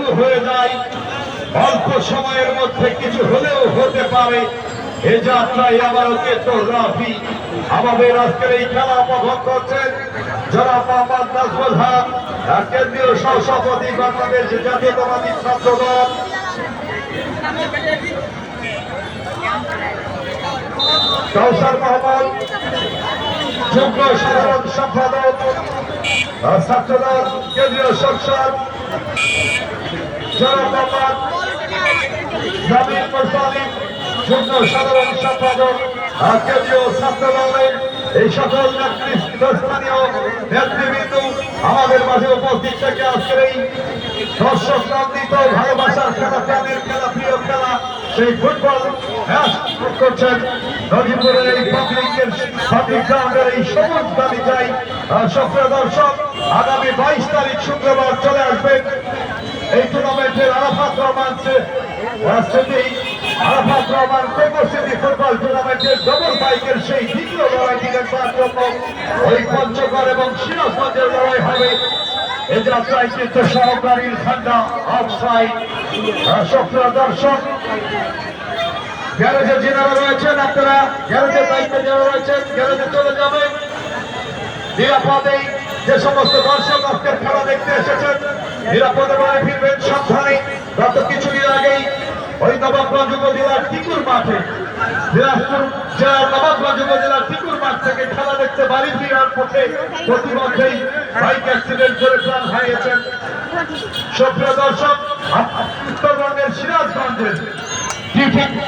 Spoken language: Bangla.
শুরু হয়ে যায়, অল্প সময়ের মধ্যে কিছু হলেও হতে পারে। এ যাত্রায় আবারও কেতরাফি আমাদের আজকের এই খেলা উপভোগ করছেন জনাব মোহাম্মদ নাজমুল হক, কেন্দ্রীয় সহসভাপতি বাংলাদেশ জাতীয়তাবাদী ছাত্র দল। কাউসার মোহাম্মদ, যুগ্ম সাধারণ সম্পাদক ছাত্রদল কেন্দ্রীয় সংসদ। জনাব মোহাম্মদ জামিল মুরসালিম, যুগ্ম সাধারণ সম্পাদক কেন্দ্রীয় ছাত্র দলের। এই সকল স্থানীয় নেতৃবৃন্দ আমাদের মাঝে উপস্থিত থেকে আজকের এই দর্শক নন্দিত ভালোবাসার খেলা, প্রাণের খেলা, প্রিয় খেলা সেই ফুটবল ম্যাচ করছেন নজিপুরের এই পাবলিক গ্রাউন্ডের এই সবুজ তালিকায়। সক্রিয় দর্শক, আগামী 22 তারিখ শুক্রবার চলে আসবেন এই টুর্নামেন্টের আরাফাত রহমান প্রকৌশলী ফুটবল টুর্নামেন্টের ডবল বাইকের সেই দ্বিতীয় লড়াইটি দেখবার জন্য ওই পঞ্চগড় এবং সিরাজগঞ্জের লড়াই হবে। এ যাত্রায় কিন্তু সহকারীর ঠান্ডা অফসাইড। সক্রিয় দর্শক, গ্যারেজে যারা রয়েছেন আপনারা গ্যারেজের দায়িত্বে যারা রয়েছেন গ্যারেজে চলে যাবেন নিরাপদে। যে সমস্ত দর্শক আজকের খেলা দেখতে এসেছেন নিরাপদে বাড়ি ফিরবেন সাবধানে। গত কিছুদিন আগেই ওই নবাবগঞ্জ উপজেলার টিকুর মাঠে, দিনাজপুর জেলার নবাবগঞ্জ উপজেলার টিকুর মাঠ থেকে খেলা দেখতে বাড়ি ফিরার পথে প্রতিমধ্যেই বাইক অ্যাক্সিডেন্ট করে প্রাণ হারিয়েছেন। সক্রিয় দর্শক, উত্তরবঙ্গের সিরাজগঞ্জের